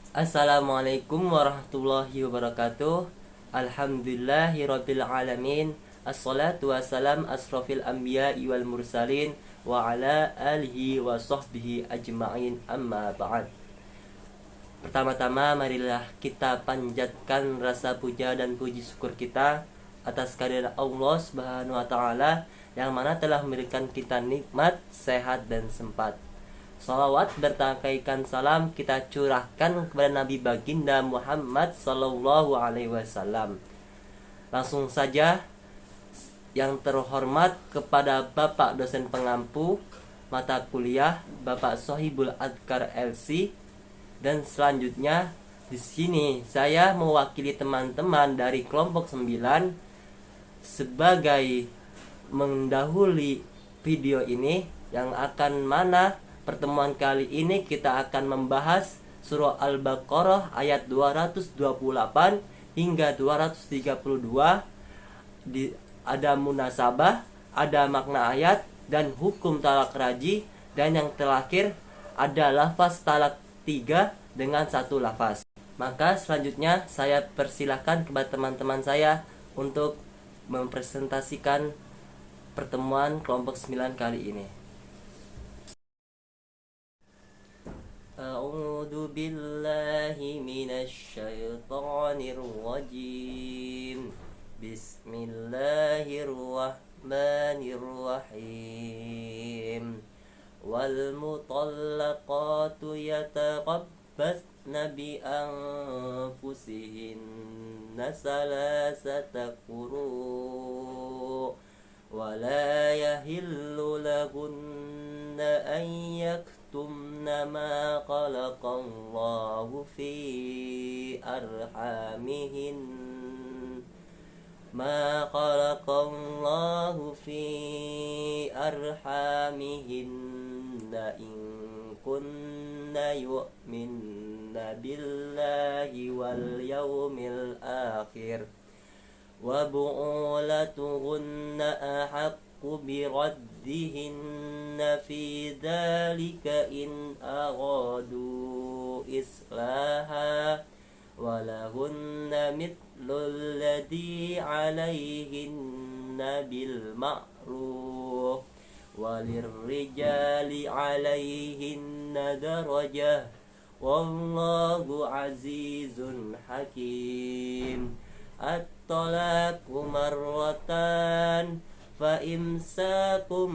Assalamualaikum warahmatullahi wabarakatuh. Alhamdulillahirabbil alamin. Assalatu wassalam asrofil anbiya'i wal mursalin wa ala alihi wa sahbihi ajma'in, amma ba'd. Pertama-tama marilah kita panjatkan rasa puja dan puji syukur kita atas kehadiran Allah Subhanahu wa taala yang mana telah memberikan kita nikmat, sehat dan sempat. Salawat bertangkaikan salam kita curahkan kepada Nabi Baginda Muhammad Sallallahu Alaihi Wasallam. Langsung saja, yang terhormat kepada Bapak dosen pengampu mata kuliah Bapak Sohibul Adkar LC, dan selanjutnya di sini saya mewakili teman-teman dari kelompok 9 sebagai mendahului video ini yang akan mana pertemuan kali ini kita akan membahas surah Al-Baqarah ayat 228 hingga 232. Ada munasabah, ada makna ayat dan hukum talak raji, dan yang terakhir ada lafaz talak 3 dengan satu lafaz. Maka selanjutnya saya persilahkan kepada teman-teman saya untuk mempresentasikan pertemuan kelompok 9 kali ini. A'udzu billahi minasy syaithanir rajim. Bismillahirrahmanirrahim. Wal mutallaqatu yatarabbasna bi anfusihinna salasata quru wa la yahillu lahunna an yaktumna ma khalaqallahu fi arhamihinna in kunna yu'minna billahi wal yawmil akhir wa bu'ulatuhunna ahaqqu biraddihinna fi dhalika in aradu islaha walahunna mithlul ladzi alaihinna bil ma'ruf walirrijali alaihinna darajah wallahu azizun hakim. At-talaqu marratan fa imsakum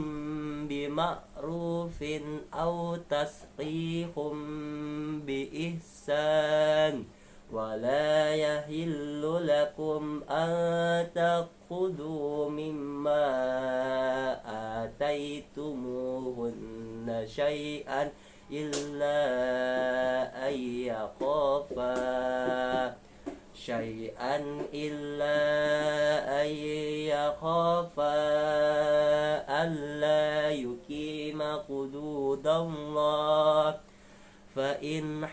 bima'rufin aw tasrihum bi ihsan wala yahillu lakum an takhudhu mimma ataitumuhunna syai'an illa ayyakhafa alla yuqima hududallah fa in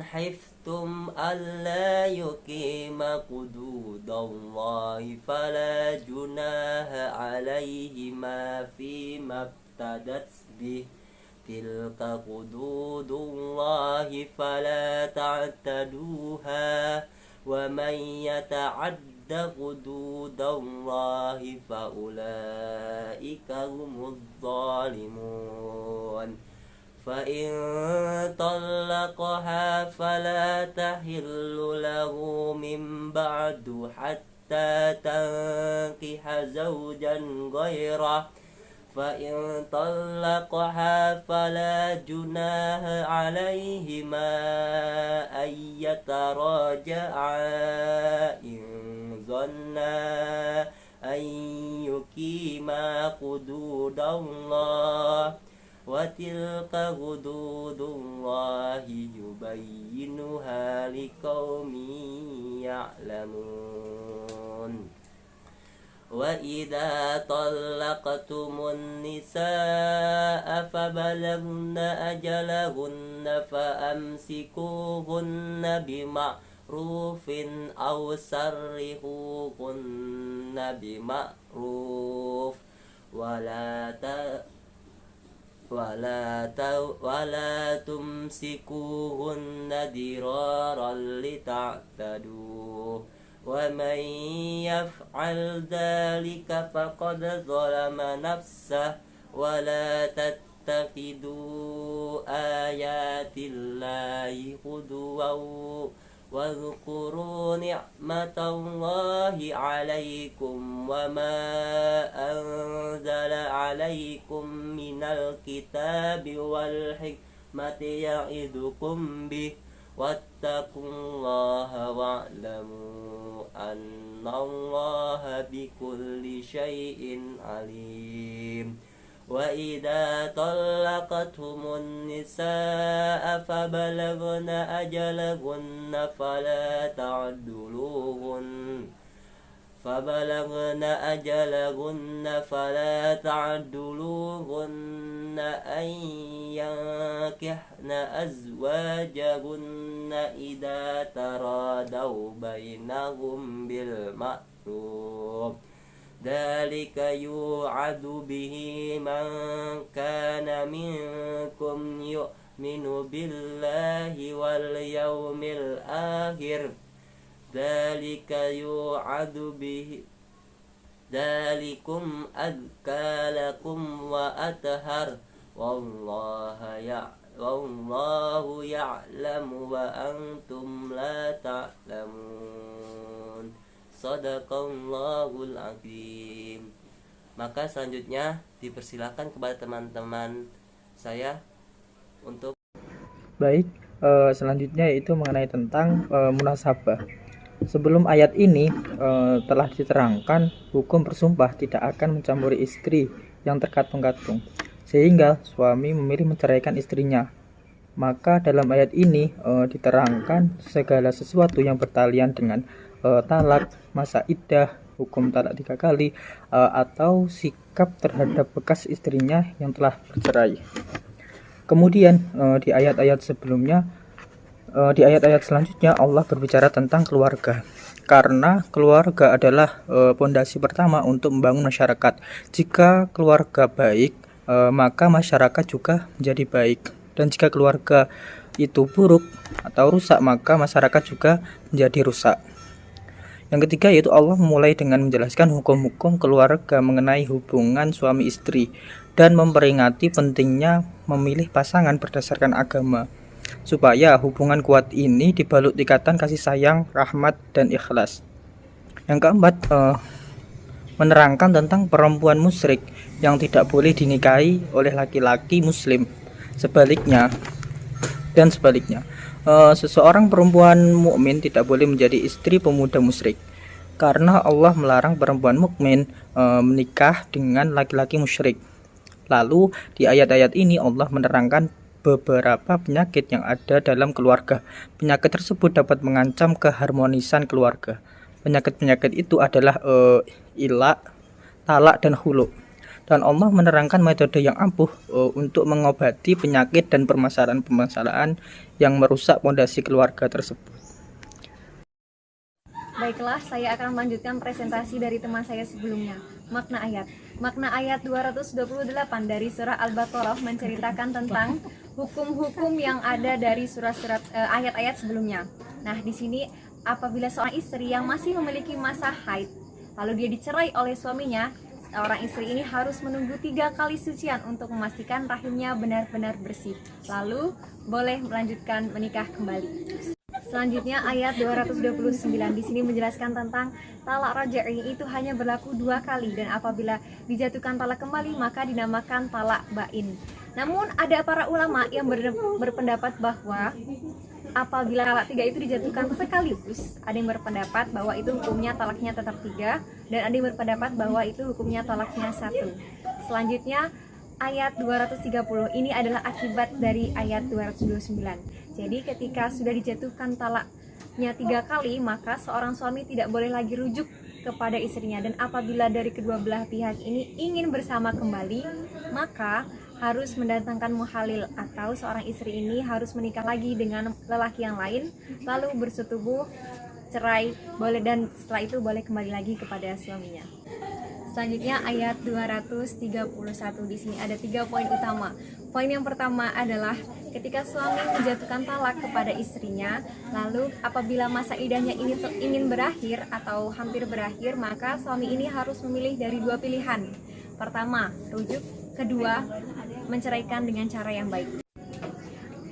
حفتم ألا يقيم حدود الله فلا جناح عليهما فيما ابتدت به تلك حدود الله فلا تعتدوها ومن يتعد حدود الله فأولئك هم الظالمون. فإن طلقها فلا تحل له من بعد حتى تنكح زوجا غيره فإن طلقها فلا جناح عليهما أن يتراجعا إن ظنا أن يقيما حدود الله وتلك حدود الله يبينها لقوم يعلمون. وإذا طلقتم النساء فبلغن أجلهن فأمسكوهن بمعروف أو سرحوهن بمعروف ولا ولا تمسكوهن ضرارا لتعتدوا ومن يفعل ذلك فقد ظلم نفسه ولا تتخذوا آيات الله هزوا واذكروا نعمة الله عليكم وما أنزل عليكم من الكتاب والحكمة يعظكم به واتقوا الله واعلموا أن الله بكل شيء عليم وإذا طلقتم النساء فبلغن أجلهن فلا تعدلوهن أن ينكحن أزواجهن إذا تراضوا بينهم بالمعروف ذلك يوعظ به من كان منكم يؤمن بالله واليوم الآخر ذلكم أزكى لكم وأطهر والله يعلم وأنتم لا تعلمون. Shadaqallahul Azim. Maka selanjutnya dipersilakan kepada teman-teman saya untuk Baik, selanjutnya yaitu mengenai tentang munasabah. Sebelum ayat ini telah diterangkan hukum bersumpah tidak akan mencampuri istri yang terkatung-katung, sehingga suami memilih menceraikan istrinya. Maka dalam ayat ini diterangkan segala sesuatu yang bertalian dengan talak, masa iddah, hukum talak 3 kali, atau sikap terhadap bekas istrinya yang telah bercerai. Kemudian di ayat-ayat selanjutnya Allah berbicara tentang keluarga, karena keluarga adalah pondasi pertama untuk membangun masyarakat. Jika keluarga baik, maka masyarakat juga menjadi baik, dan jika keluarga itu buruk atau rusak, maka masyarakat juga menjadi rusak. Yang ketiga yaitu Allah memulai dengan menjelaskan hukum-hukum keluarga mengenai hubungan suami istri dan memperingati pentingnya memilih pasangan berdasarkan agama, supaya hubungan kuat ini dibalut ikatan kasih sayang, rahmat, dan ikhlas. Yang keempat, menerangkan tentang perempuan musyrik yang tidak boleh dinikahi oleh laki-laki muslim. Sebaliknya, seseorang perempuan mukmin tidak boleh menjadi istri pemuda musyrik, karena Allah melarang perempuan mukmin menikah dengan laki-laki musyrik. Lalu di ayat-ayat ini Allah menerangkan beberapa penyakit yang ada dalam keluarga. Penyakit tersebut dapat mengancam keharmonisan keluarga. Penyakit-penyakit itu adalah ilak, talak, dan huluk. Dan Allah menerangkan metode yang ampuh untuk mengobati penyakit dan permasalahan-permasalahan yang merusak pondasi keluarga tersebut. Baiklah, saya akan melanjutkan presentasi dari teman saya sebelumnya. Makna ayat. Makna ayat 228 dari surah Al-Baqarah menceritakan tentang hukum-hukum yang ada dari ayat-ayat sebelumnya. Nah, di sini apabila seorang istri yang masih memiliki masa haid, lalu dia dicerai oleh suaminya, orang istri ini harus menunggu 3 kali sucian untuk memastikan rahimnya benar-benar bersih. Lalu boleh melanjutkan menikah kembali. Selanjutnya ayat 229 di sini menjelaskan tentang talak raj'i itu hanya berlaku 2 kali, dan apabila dijatuhkan talak kembali maka dinamakan talak bain. Namun ada para ulama yang berpendapat bahwa apabila talak 3 itu dijatuhkan sekaligus, ada yang berpendapat bahwa itu hukumnya talaknya tetap 3, dan ada yang berpendapat bahwa itu hukumnya talaknya 1. Selanjutnya ayat 230 ini adalah akibat dari ayat 229. Jadi ketika sudah dijatuhkan talaknya 3 kali, maka seorang suami tidak boleh lagi rujuk kepada istrinya, dan apabila dari kedua belah pihak ini ingin bersama kembali, maka harus mendatangkan muhalil, atau seorang istri ini harus menikah lagi dengan lelaki yang lain, lalu bersetubuh, cerai, boleh, dan setelah itu boleh kembali lagi kepada suaminya. Selanjutnya ayat 231. Di sini ada 3 poin utama. Poin yang pertama adalah ketika suami menjatuhkan talak kepada istrinya, lalu apabila masa iddahnya ini ingin berakhir atau hampir berakhir, maka suami ini harus memilih dari 2 pilihan. Pertama, rujuk. Kedua, menceraikan dengan cara yang baik.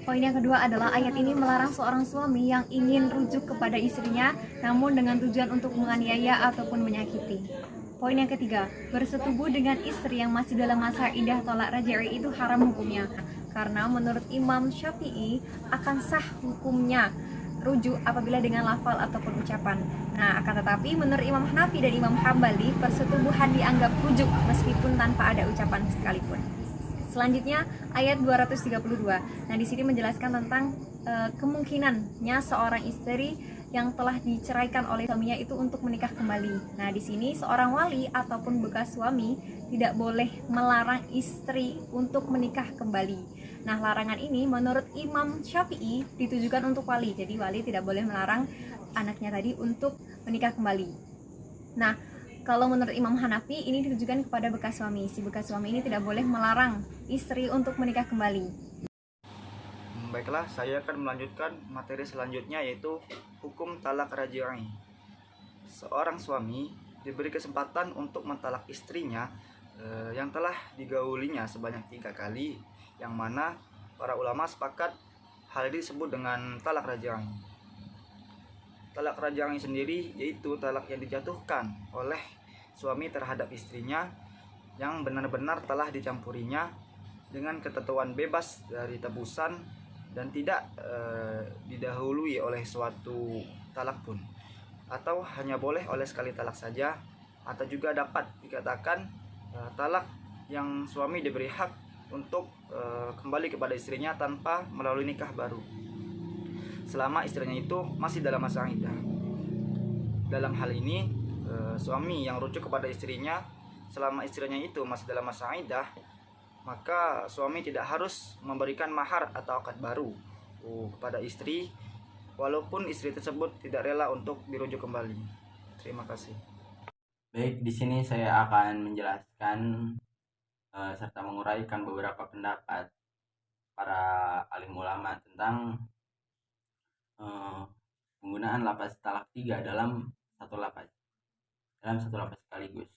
Poin yang kedua adalah ayat ini melarang seorang suami yang ingin rujuk kepada istrinya namun dengan tujuan untuk menganiaya ataupun menyakiti. Poin yang ketiga, bersetubuh dengan istri yang masih dalam masa iddah tolak raj'i itu haram hukumnya. Karena menurut Imam Syafi'i akan sah hukumnya rujuk apabila dengan lafal ataupun ucapan. Nah, akan tetapi menurut Imam Hanafi dan Imam Hambali, persetubuhan dianggap rujuk meskipun tanpa ada ucapan sekalipun. Selanjutnya ayat 232. Nah, di sini menjelaskan tentang kemungkinannya seorang istri yang telah diceraikan oleh suaminya itu untuk menikah kembali. Nah, di sini seorang wali ataupun bekas suami tidak boleh melarang istri untuk menikah kembali. Nah, larangan ini menurut Imam Syafi'i ditujukan untuk wali. Jadi wali tidak boleh melarang anaknya tadi untuk menikah kembali. Nah, kalau menurut Imam Hanafi ini ditujukan kepada bekas suami. Si bekas suami ini tidak boleh melarang istri untuk menikah kembali. Baiklah, saya akan melanjutkan materi selanjutnya, yaitu hukum talak raj'i. Seorang suami diberi kesempatan untuk mentalak istrinya yang telah digaulinya sebanyak 3 kali, yang mana para ulama sepakat hal ini disebut dengan talak raj'i. Talak raj'i sendiri yaitu talak yang dijatuhkan oleh suami terhadap istrinya yang benar-benar telah dicampurinya dengan ketentuan bebas dari tebusan dan tidak didahului oleh suatu talak pun, atau hanya boleh oleh sekali talak saja, atau juga dapat dikatakan talak yang suami diberi hak untuk kembali kepada istrinya tanpa melalui nikah baru selama istrinya itu masih dalam masa iddah. Dalam hal ini suami yang rujuk kepada istrinya selama istrinya itu masih dalam masa iddah, maka suami tidak harus memberikan mahar atau akad baru kepada istri, walaupun istri tersebut tidak rela untuk dirujuk kembali. Terima kasih. Baik, di sini saya akan menjelaskan serta menguraikan beberapa pendapat para alim ulama tentang penggunaan lafaz talak 3 dalam satu lafaz sekaligus.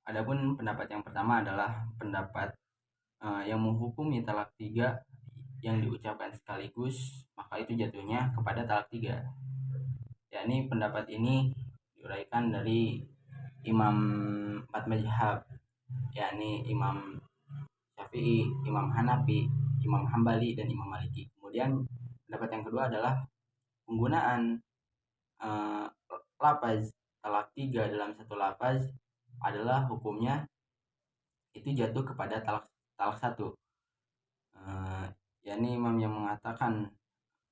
Adapun pendapat yang pertama adalah pendapat yang menghukumi talak 3 yang diucapkan sekaligus, maka itu jatuhnya kepada talak 3. Yakni pendapat ini diuraikan dari Imam 4 mazhab, yakni Imam Syafi'i, Imam Hanafi, Imam Hambali, dan Imam Maliki. Kemudian pendapat yang kedua adalah penggunaan lafaz talak 3 dalam satu lafaz adalah hukumnya itu jatuh kepada talak 1. Yakni imam yang mengatakan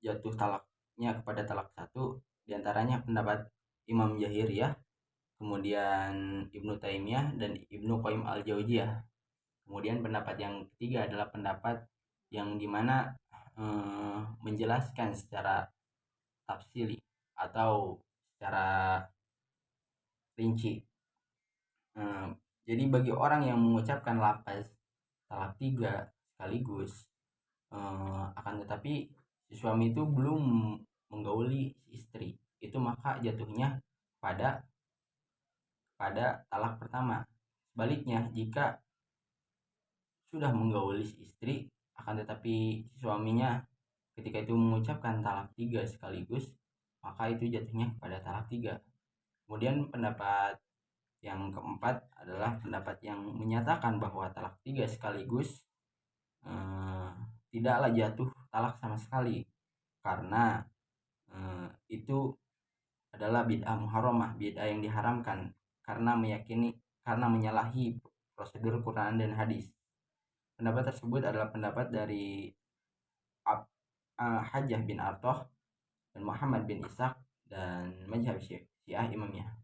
jatuh talaknya kepada talak 1 diantaranya pendapat Imam Jahiriyah, kemudian Ibnu Taimiyah, dan Ibnu Qayyim al-Jauziyah. Kemudian pendapat yang ketiga adalah pendapat yang dimana menjelaskan secara tafsili atau secara rinci. Jadi bagi orang yang mengucapkan lafaz talak 3 sekaligus, akan tetapi si suami itu belum menggauli si istri, itu maka jatuhnya pada talak pertama. Sebaliknya, jika sudah menggauli si istri, akan tetapi si suaminya ketika itu mengucapkan talak 3 sekaligus, maka itu jatuhnya kepada talak 3. Kemudian pendapat yang keempat adalah pendapat yang menyatakan bahwa talak 3 sekaligus tidaklah jatuh talak sama sekali, karena itu adalah bid'ah muharramah, bid'ah yang diharamkan karena menyalahi prosedur Quran dan hadis. Pendapat tersebut adalah pendapat dari Hajjah bin Artoh dan Muhammad bin Ishaq dan mazhab Syiah imamnya.